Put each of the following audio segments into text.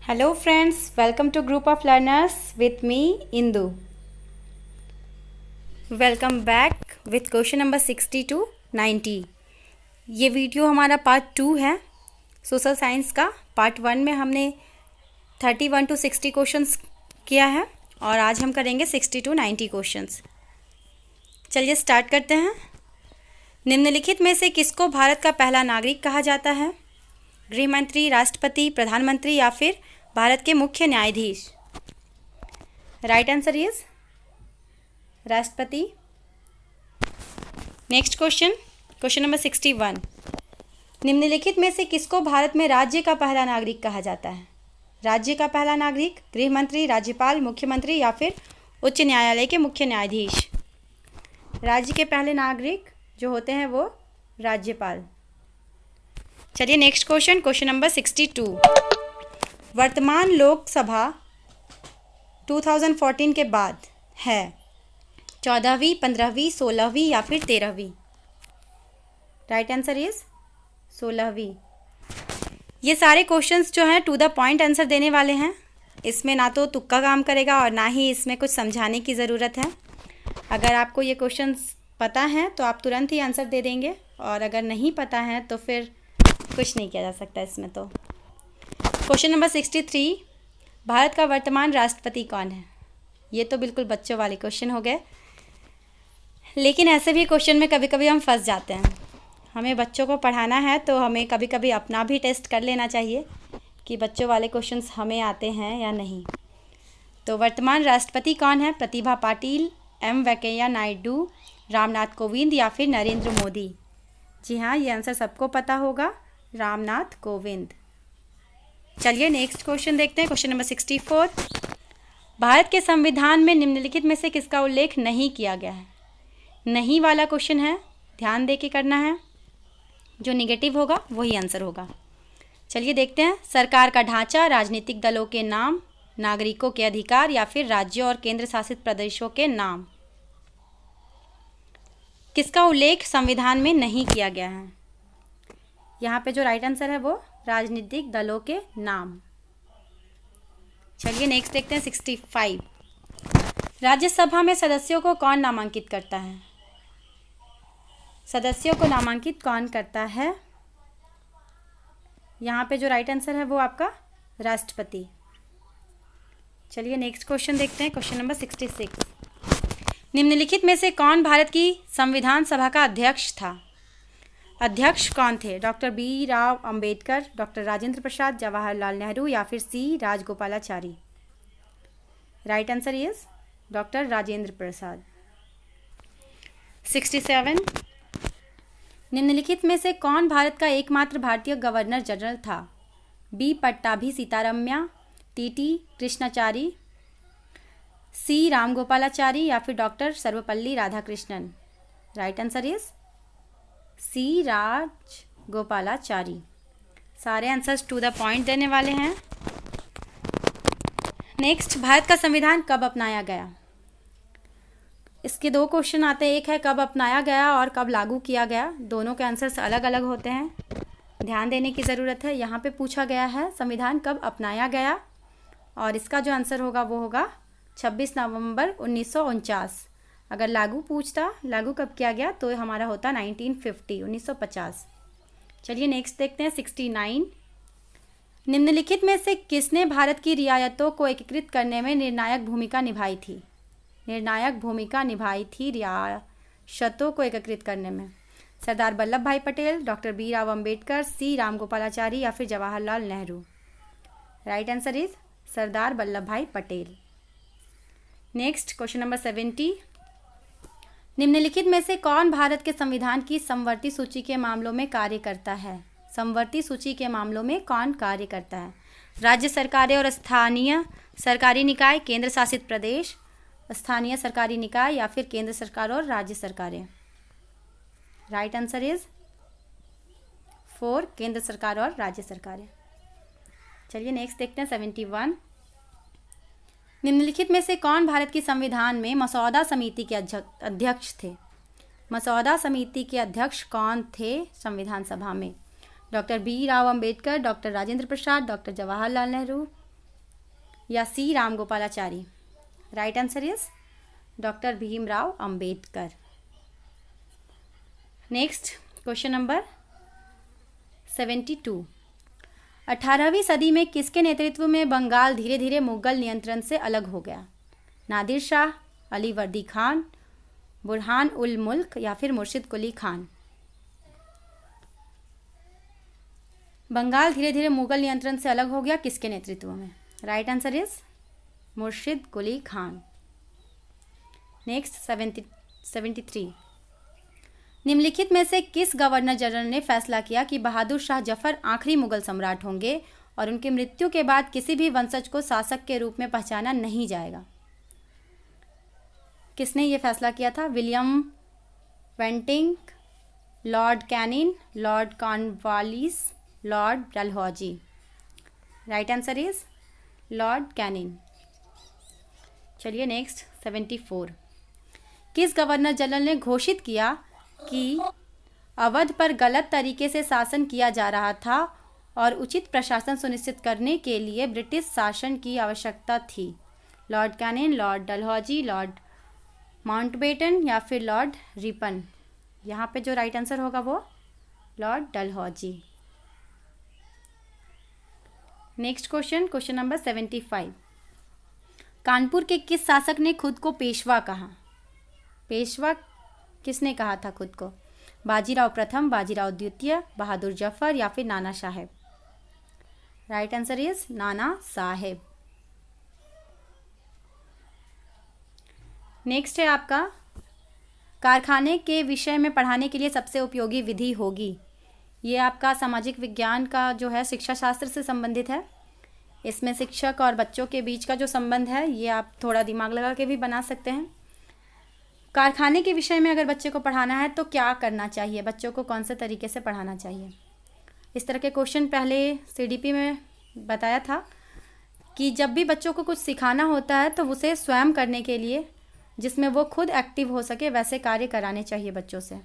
Hello friends, welcome to group of learners with me Indu. Welcome back with question number 60 to 90. ये video हमारा part 2 है social science का। Part 1 में हमने 31 to 60 questions किया है और आज हम करेंगे 60 to 90 क्वेश्चंस। चलिए स्टार्ट करते हैं। निम्नलिखित में से किसको भारत का पहला नागरिक कहा जाता है? गृह मंत्री, राष्ट्रपति, प्रधानमंत्री या फिर भारत के मुख्य न्यायाधीश? राइट आंसर इज राष्ट्रपति। Next question number 61। निम्नलिखित में से किसको भारत में राज्य का पहला नागरिक कहा जाता है? राज्य का पहला नागरिक, गृह मंत्री, राज्यपाल, मुख्यमंत्री या फिर उच्च न्यायालय के मुख्य न्यायाधीश? राज्य के पहले नागरिक जो होते हैं वो राज्यपाल। चलिए नेक्स्ट क्वेश्चन नंबर 62। वर्तमान लोकसभा 2014 के बाद है 14वीं, 15वीं, 16वीं या फिर 13वीं? राइट आंसर इज 16वीं। ये सारे क्वेश्चंस जो हैं टू द पॉइंट आंसर देने वाले हैं। इसमें ना तो तुक्का काम करेगा और ना ही इसमें कुछ समझाने की ज़रूरत है। अगर आपको ये क्वेश्चंस पता हैं तो आप तुरंत ही आंसर दे देंगे और अगर नहीं पता है तो फिर कुछ नहीं किया जा सकता इसमें। तो क्वेश्चन नंबर 63। भारत का वर्तमान राष्ट्रपति कौन है? ये तो बिल्कुल बच्चों वाले क्वेश्चन हो गए, लेकिन ऐसे भी क्वेश्चन में कभी कभी हम फंस जाते हैं। हमें बच्चों को पढ़ाना है तो हमें कभी कभी अपना भी टेस्ट कर लेना चाहिए कि बच्चों वाले क्वेश्चंस हमें आते हैं या नहीं। तो वर्तमान राष्ट्रपति कौन है? प्रतिभा पाटिल, एम वेंकैया नायडू, रामनाथ कोविंद या फिर नरेंद्र मोदी? जी हाँ, ये आंसर सबको पता होगा, रामनाथ कोविंद। चलिए नेक्स्ट क्वेश्चन देखते हैं। Question number 64। भारत के संविधान में निम्नलिखित में से किसका उल्लेख नहीं किया गया है? नहीं वाला क्वेश्चन है, ध्यान दे के करना है। जो निगेटिव होगा वही आंसर होगा। चलिए देखते हैं। सरकार का ढांचा, राजनीतिक दलों के नाम, नागरिकों के अधिकार या फिर राज्यों और केंद्र शासित प्रदेशों के नाम? किसका उल्लेख संविधान में नहीं किया गया है? यहाँ पे जो राइट आंसर है वो राजनीतिक दलों के नाम। चलिए नेक्स्ट देखते हैं 65। राज्यसभा में सदस्यों को कौन नामांकित करता है? सदस्यों को नामांकित कौन करता है? यहाँ पे जो राइट आंसर है वो आपका राष्ट्रपति। चलिए नेक्स्ट क्वेश्चन देखते हैं। Question number 66। निम्नलिखित में से कौन भारत की संविधान सभा का अध्यक्ष था? अध्यक्ष कौन थे? Doctor B Rao Ambedkar, doctor Rajendra Prasad, Jawaharlal Nehru या फिर C Rajagopalachari? Right answer is doctor Rajendra Prasad. 67। निम्नलिखित में से कौन भारत का एकमात्र भारतीय गवर्नर जनरल था? B Pattabhi Sitaramayya, T Krishnachari, C Ramgopalachari या फिर doctor Sarvepalli Radhakrishnan? Right answer is C Rajagopalachari. सारे आंसर्स टू द पॉइंट देने वाले हैं। नेक्स्ट, भारत का संविधान कब अपनाया गया? इसके दो क्वेश्चन आते हैं, एक है कब अपनाया गया और कब लागू किया गया। दोनों के आंसर्स अलग अलग होते हैं, ध्यान देने की ज़रूरत है। यहाँ पे पूछा गया है संविधान कब अपनाया गया और इसका जो आंसर होगा वो होगा 26 नवंबर 1949। अगर लागू पूछता लागू कब किया गया तो हमारा होता 1950। चलिए नेक्स्ट देखते हैं 69। निम्नलिखित में से किसने भारत की रियायतों को एकीकृत करने में निर्णायक भूमिका निभाई थी? निर्णायक भूमिका निभाई थी रियासतों को एकीकृत करने में? Sardar Vallabh Bhai Patel, doctor B Rao Ambedkar, C Ramgopalachari या फिर Jawaharlal Nehru? Right answer is Sardar Vallabh Bhai Patel. Next question number 70। निम्नलिखित में से कौन भारत के संविधान की समवर्ती सूची के मामलों में कार्य करता है? समवर्ती सूची के मामलों में कौन कार्य करता है? राज्य सरकारें और स्थानीय सरकारी निकाय, केंद्र शासित प्रदेश, स्थानीय सरकारी निकाय या फिर केंद्र सरकार और राज्य सरकारें? राइट आंसर इज 4 केंद्र सरकार और राज्य सरकारें। चलिए नेक्स्ट देखते हैं 71। निम्नलिखित में से कौन भारत की संविधान में मसौदा समिति के अध्यक्ष थे? मसौदा समिति के अध्यक्ष कौन थे संविधान सभा में? Doctor B Rao Ambedkar, doctor Rajendra Prasad, doctor Jawaharlal Nehru या C Ram Gopalachari? Right answer is doctor Bhimrao Ambedkar. Next question number 72। 18वीं सदी में किसके नेतृत्व में बंगाल धीरे धीरे मुगल नियंत्रण से अलग हो गया? नादिर शाह, अली वर्दी खान, बुरहान उल मुल्क या फिर मुर्शिद कुली खान? बंगाल धीरे धीरे मुगल नियंत्रण से अलग हो गया किसके नेतृत्व में? राइट आंसर इज मुर्शिद कुली खान। नेक्स्ट 73। निम्नलिखित में से किस गवर्नर जनरल ने फैसला किया कि बहादुर शाह जफर आखिरी मुगल सम्राट होंगे और उनकी मृत्यु के बाद किसी भी वंशज को शासक के रूप में पहचाना नहीं जाएगा? किसने ये फैसला किया था? William Bentinck, Lord Canning, Lord Cornwallis, Lord Dalhousie? Right answer is Lord Canning. चलिए नेक्स्ट 74। किस गवर्नर जनरल ने घोषित किया कि अवध पर गलत तरीके से शासन किया जा रहा था और उचित प्रशासन सुनिश्चित करने के लिए ब्रिटिश शासन की आवश्यकता थी? Lord Canning, Lord Dalhousie, Lord Mountbatten या फिर लॉर्ड रिपन? यहाँ पे जो राइट आंसर होगा वो Lord Dalhousie. Next question number 75। Kanpur के किस शासक ने खुद को पेशवा कहा? पेशवा किसने कहा था खुद को? बाजीराव प्रथम, बाजीराव द्वितीय, बहादुर जफर या फिर Nana Saheb? Right answer is Nana Saheb. Next है आपका कारखाने के विषय में पढ़ाने के लिए सबसे उपयोगी विधि होगी। ये आपका सामाजिक विज्ञान का जो है शिक्षा शास्त्र से संबंधित है। इसमें शिक्षक और बच्चों के बीच का जो संबंध है ये आप थोड़ा दिमाग लगा के भी बना सकते हैं। कारखाने के विषय में अगर बच्चे को पढ़ाना है तो क्या करना चाहिए, बच्चों को कौन से तरीके से पढ़ाना चाहिए? इस तरह के क्वेश्चन पहले CDP में बताया था कि जब भी बच्चों को कुछ सिखाना होता है तो उसे स्वयं करने के लिए, जिसमें वो खुद एक्टिव हो सके, वैसे कार्य कराने चाहिए बच्चों से।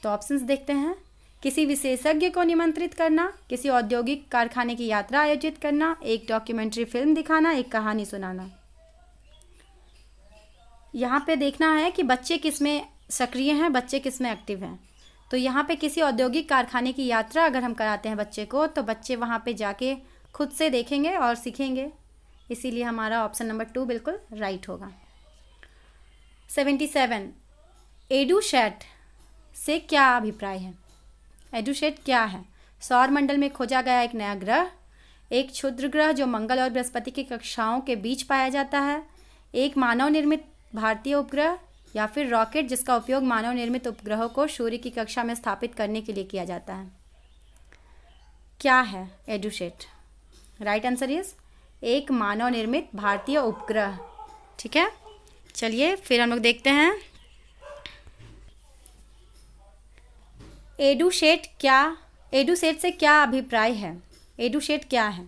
तो ऑप्शंस देखते हैं। किसी विशेषज्ञ को निमंत्रित करना, किसी औद्योगिक कारखाने की यात्रा आयोजित करना, एक डॉक्यूमेंट्री फिल्म दिखाना, एक कहानी सुनाना। यहाँ पे देखना है कि बच्चे किस में सक्रिय हैं, बच्चे किस में एक्टिव हैं। तो यहाँ पे किसी औद्योगिक कारखाने की यात्रा अगर हम कराते हैं बच्चे को, तो बच्चे वहाँ पे जाके खुद से देखेंगे और सीखेंगे। इसीलिए हमारा ऑप्शन नंबर 2 बिल्कुल राइट होगा। 77। एडुसैट से क्या अभिप्राय है? एडुसैट क्या है? सौर मंडल में खोजा गया एक नया ग्रह, एक क्षुद्र ग्रह जो मंगल और बृहस्पति की कक्षाओं के बीच पाया जाता है, एक मानव निर्मित भारतीय उपग्रह या फिर रॉकेट जिसका उपयोग मानव निर्मित उपग्रहों को सूर्य की कक्षा में स्थापित करने के लिए किया जाता है? क्या है एडुसैट? राइट आंसर इज एक मानव निर्मित भारतीय उपग्रह। ठीक है, चलिए फिर हम लोग देखते हैं एडुसैट से क्या अभिप्राय है। एडुसैट क्या है?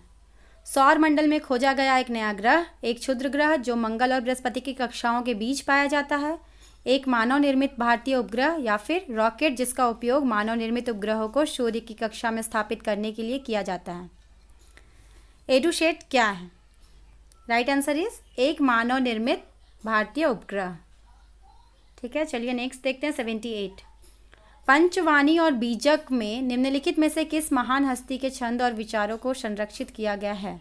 सौर मंडल में खोजा गया एक नया ग्रह, एक क्षुद्र ग्रह जो मंगल और बृहस्पति की कक्षाओं के बीच पाया जाता है, एक मानव निर्मित भारतीय उपग्रह या फिर रॉकेट जिसका उपयोग मानव निर्मित उपग्रहों को सूर्य की कक्षा में स्थापित करने के लिए किया जाता है। एडुसैट क्या है? राइट आंसर इज एक मानव निर्मित भारतीय उपग्रह। ठीक है, चलिए नेक्स्ट देखते हैं 78। पंचवाणी और बीजक में निम्नलिखित में से किस महान हस्ती के छंद और विचारों को संरक्षित किया गया है?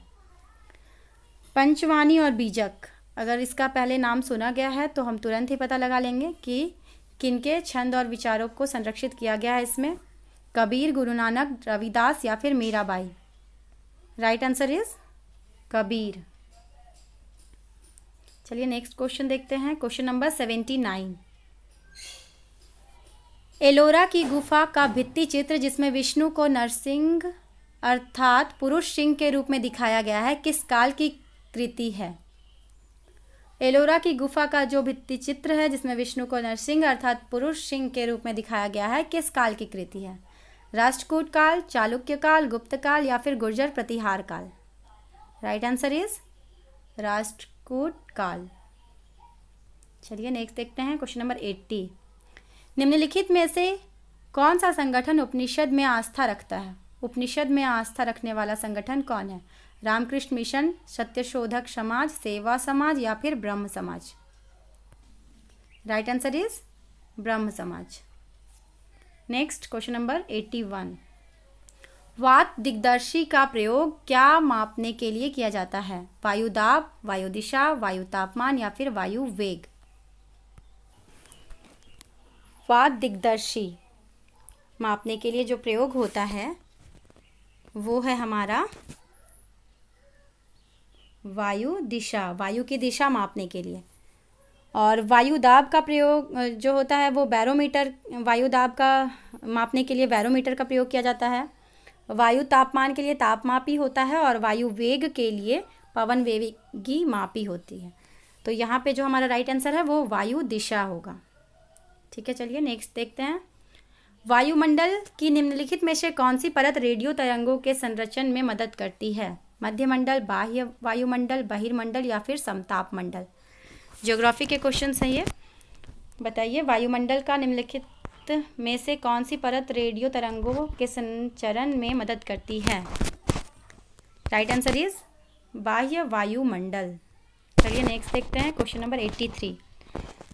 पंचवाणी और बीजक, अगर इसका पहले नाम सुना गया है तो हम तुरंत ही पता लगा लेंगे कि किनके छंद और विचारों को संरक्षित किया गया है इसमें। कबीर, गुरु नानक, रविदास या फिर Mirabai? Right answer is Kabir. चलिए नेक्स्ट क्वेश्चन देखते हैं, क्वेश्चन नंबर 79। एलोरा की गुफा का भित्ति चित्र जिसमें विष्णु को नरसिंह अर्थात पुरुष सिंह के रूप में दिखाया गया है किस काल की कृति है? एलोरा की गुफा का जो भित्ति चित्र है जिसमें विष्णु को नरसिंह अर्थात पुरुष सिंह के रूप में दिखाया गया है किस काल की कृति है? राष्ट्रकूट काल, चालुक्य काल, गुप्त काल या फिर गुर्जर प्रतिहार काल? राइट आंसर इज राष्ट्रकूट काल। चलिए नेक्स्ट देखते हैं, क्वेश्चन नंबर 80। निम्नलिखित में से कौन सा संगठन उपनिषद में आस्था रखता है? उपनिषद में आस्था रखने वाला संगठन कौन है? रामकृष्ण मिशन, सत्यशोधक समाज, सेवा समाज या फिर ब्रह्म समाज? राइट आंसर इज ब्रह्म समाज। Next question number 81। वात दिग्दर्शी का प्रयोग क्या मापने के लिए किया जाता है? वायु दाब, वायु दिशा, वायु तापमान या फिर वायु वेग? वात दिग्दर्शी मापने के लिए जो प्रयोग होता है वो है हमारा वायु दिशा, वायु की दिशा मापने के लिए। और वायु दाब का प्रयोग जो होता है वो बैरोमीटर, वायु दाब का मापने के लिए बैरोमीटर का प्रयोग किया जाता है। वायु तापमान के लिए तापमापी होता है और वायु वेग के लिए पवन वेगी मापी होती है। तो यहाँ पे जो हमारा राइट आंसर है वो वायु दिशा होगा। ठीक है, चलिए नेक्स्ट देखते हैं। वायुमंडल की निम्नलिखित में से कौन सी परत रेडियो तरंगों के संरक्षण में मदद करती है? मध्यमंडल, बाह्य वायुमंडल, बहिर्मंडल या फिर समताप मंडल? ज्योग्राफी के क्वेश्चन है ये। बताइए, वायुमंडल का निम्नलिखित में से कौन सी परत रेडियो तरंगों के संचरण में मदद करती है? राइट आंसर इज बाह्य वायुमंडल। चलिए नेक्स्ट देखते हैं क्वेश्चन नंबर 83।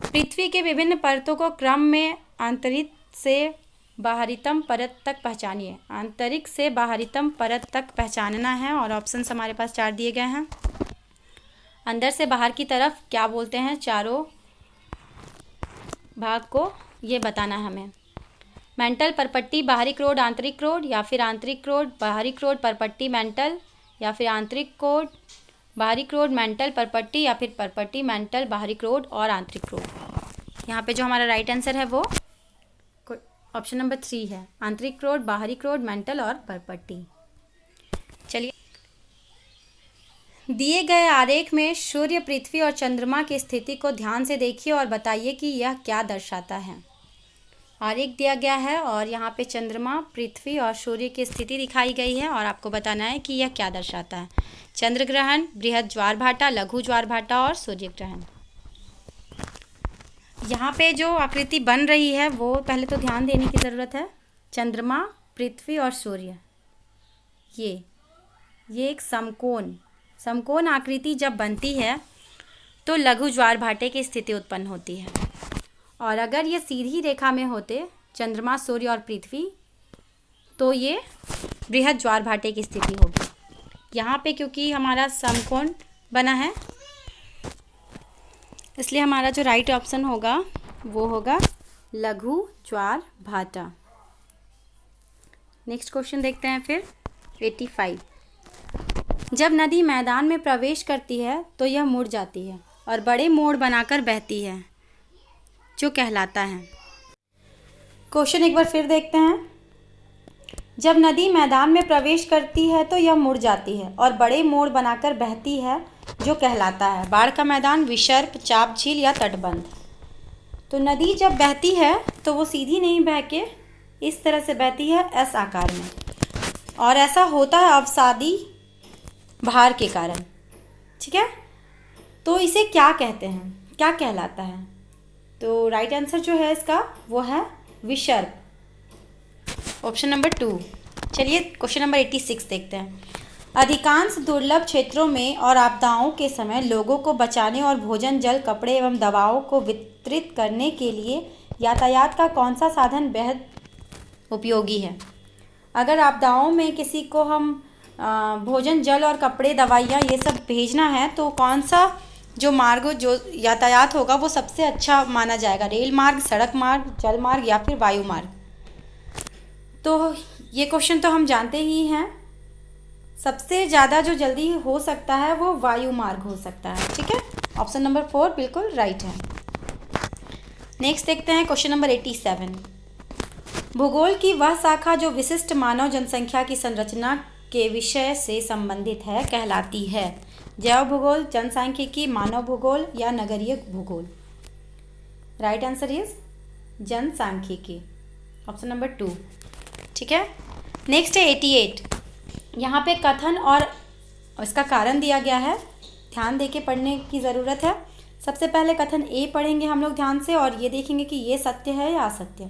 पृथ्वी के विभिन्न परतों को क्रम में आंतरिक से बाहरीतम परत तक पहचानिए। आंतरिक से बाहरीतम परत तक पहचानना है और ऑप्शंस हमारे पास 4 दिए गए हैं। अंदर से बाहर की तरफ क्या बोलते हैं? चारों भाग को ये बताना है हमें। मेंटल, परपट्टी, बाहरी क्रोड, आंतरिक क्रोड या फिर आंतरिक क्रोड, बाहरी क्रोड, परपट्टी, मेंटल या फिर आंतरिक क्रोड, बाहरी क्रोड, मेंटल, परपट्टी या फिर परपट्टी, मेंटल, बाहरी क्रोड और आंतरिक क्रोड। यहाँ पे जो हमारा राइट आंसर है वो ऑप्शन नंबर 3 है, आंतरिक क्रोड, बाहरी क्रोड, मेंटल और परपट्टी। चलिए, दिए गए आरेख में सूर्य, पृथ्वी और चंद्रमा की स्थिति को ध्यान से देखिए और बताइए कि यह क्या दर्शाता है। आरेख दिया गया है और यहाँ पे चंद्रमा, पृथ्वी और सूर्य की स्थिति दिखाई गई है और आपको बताना है कि यह क्या दर्शाता है। चंद्र ग्रहण, बृहद ज्वार भाटा, लघु ज्वार भाटा और सूर्य ग्रहण। यहाँ पे जो आकृति बन रही है वो पहले तो ध्यान देने की ज़रूरत है। चंद्रमा, पृथ्वी और सूर्य, ये एक समकोण आकृति जब बनती है तो लघु ज्वार भाटे की स्थिति उत्पन्न होती है। और अगर ये सीधी रेखा में होते चंद्रमा, सूर्य और पृथ्वी तो ये बृहद ज्वार भाटे की स्थिति होगी। यहाँ पे क्योंकि हमारा समकोण बना है इसलिए हमारा जो राइट ऑप्शन होगा वो होगा लघु ज्वार भाटा। नेक्स्ट क्वेश्चन देखते हैं फिर 85। जब नदी मैदान में प्रवेश करती है तो यह मुड़ जाती है और बड़े मोड़ बनाकर बहती है, जो कहलाता है। क्वेश्चन एक बार फिर देखते हैं। जब नदी मैदान में प्रवेश करती है तो यह मुड़ जाती है और बड़े मोड़ बनाकर बहती है, जो कहलाता है। बाढ़ का मैदान, विसर्प, चाप झील या तटबंध। तो नदी जब बहती है तो वो सीधी नहीं बह के इस तरह से बहती है, एस आकार में, और ऐसा होता है अवसादी भार के कारण। ठीक है, तो इसे क्या कहते हैं, क्या कहलाता है? तो राइट आंसर जो है इसका वो है विसर्प, ऑप्शन नंबर 2। चलिए क्वेश्चन नंबर 86 देखते हैं। अधिकांश दुर्लभ क्षेत्रों में और आपदाओं के समय लोगों को बचाने और भोजन, जल, कपड़े एवं दवाओं को वितरित करने के लिए यातायात का कौन सा साधन बेहद उपयोगी है? अगर आपदाओं में किसी को हम भोजन, जल और कपड़े, दवाइयाँ ये सब भेजना है तो कौन सा जो मार्ग, जो यातायात होगा वो सबसे अच्छा माना जाएगा? रेल मार्ग, सड़क मार्ग, जल मार्ग या फिर वायु मार्ग? तो ये क्वेश्चन तो हम जानते ही हैं, सबसे ज़्यादा जो जल्दी हो सकता है वो वायु मार्ग हो सकता है। ठीक है, ऑप्शन नंबर 4 बिल्कुल राइट है। नेक्स्ट देखते हैं क्वेश्चन नंबर 87। भूगोल की वह शाखा जो विशिष्ट मानव जनसंख्या की संरचना के विषय से संबंधित है कहलाती है? जैव भूगोल, जनसांख्यिकी, मानव भूगोल या नगरीय भूगोल? राइट आंसर इज जनसांख्यिकी, ऑप्शन नंबर 2। ठीक है, नेक्स्ट है 88। यहाँ पे कथन और इसका कारण दिया गया है, ध्यान देके पढ़ने की ज़रूरत है। सबसे पहले कथन ए पढ़ेंगे हम लोग ध्यान से और ये देखेंगे कि ये सत्य है या असत्य।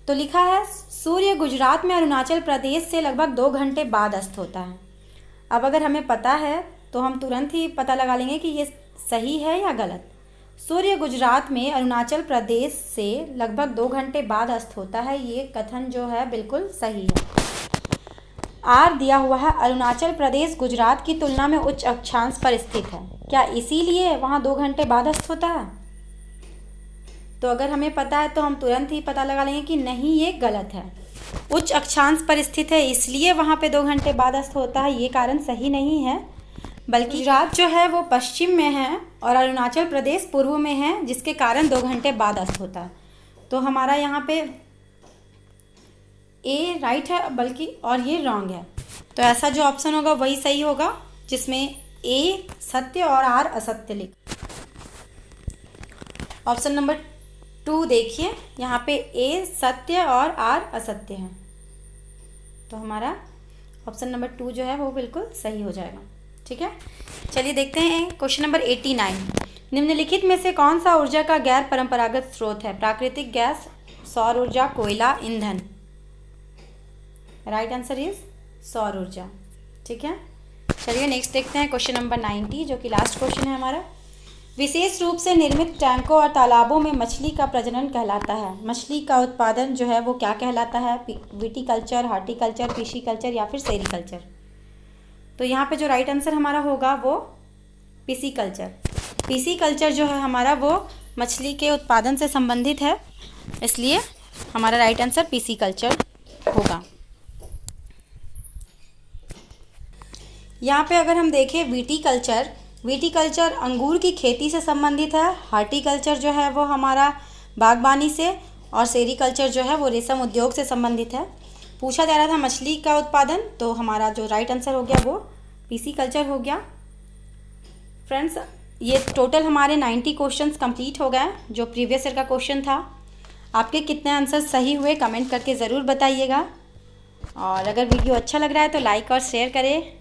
तो लिखा है, सूर्य गुजरात में अरुणाचल प्रदेश से लगभग 2 घंटे बाद अस्त होता है। अब अगर हमें पता है तो हम तुरंत ही पता लगा लेंगे कि ये सही है या गलत। सूर्य गुजरात में अरुणाचल प्रदेश से लगभग 2 घंटे बाद अस्त होता है, ये कथन जो है बिल्कुल सही है। आर दिया हुआ है, अरुणाचल प्रदेश गुजरात की तुलना में उच्च अक्षांश पर स्थित है, क्या इसीलिए वहाँ 2 घंटे बाद अस्त होता है? तो अगर हमें पता है तो हम तुरंत ही पता लगा लेंगे कि नहीं, ये गलत है। उच्च अक्षांश पर स्थित है इसलिए वहाँ पे 2 घंटे बाद अस्त होता है, ये कारण सही नहीं है, बल्कि गुजरात जो है वो पश्चिम में है और अरुणाचल प्रदेश पूर्व में है, जिसके कारण 2 घंटे बाद अस्त होता है। तो हमारा यहाँ पे ए राइट है, बल्कि और ये रॉन्ग है। तो ऐसा जो ऑप्शन होगा वही सही होगा जिसमें ए सत्य और आर असत्य लिख। ऑप्शन नंबर 2 देखिए, यहाँ पे ए सत्य और आर असत्य है, तो हमारा ऑप्शन नंबर 2 जो है वो बिल्कुल सही हो जाएगा। ठीक है, चलिए देखते हैं क्वेश्चन नंबर 89। निम्नलिखित में से कौन सा ऊर्जा का गैर परंपरागत स्रोत है? प्राकृतिक गैस, सौर ऊर्जा, कोयला, ईंधन। राइट आंसर इज सौर ऊर्जा। ठीक है, चलिए नेक्स्ट देखते हैं क्वेश्चन नंबर 90, जो कि लास्ट क्वेश्चन है हमारा। विशेष रूप से निर्मित टैंकों और तालाबों में मछली का प्रजनन कहलाता है। मछली का उत्पादन जो है वो क्या कहलाता है? विटीकल्चर, हॉर्टिकल्चर, पिशीकल्चर या फिर सेरीकल्चर। तो यहाँ पे जो राइट आंसर हमारा होगा वो पिशीकल्चर। पिशीकल्चर जो है हमारा वो मछली के उत्पादन से संबंधित है, इसलिए हमारा राइट आंसर पिशीकल्चर होगा। यहाँ पे अगर हम देखें विटीकल्चर अंगूर की खेती से संबंधित है, हॉर्टिकल्चर जो है वो हमारा बागबानी से, और सेरीकल्चर जो है वो रेशम उद्योग से संबंधित है। पूछा जा रहा था मछली का उत्पादन, तो हमारा जो राइट आंसर हो गया वो पिशीकल्चर हो गया। फ्रेंड्स, ये टोटल हमारे 90 क्वेश्चंस कंप्लीट हो गए, जो प्रीवियस ईयर का क्वेश्चन था। आपके कितने आंसर सही हुए कमेंट करके ज़रूर बताइएगा, और अगर वीडियो अच्छा लग रहा है तो लाइक और शेयर करें।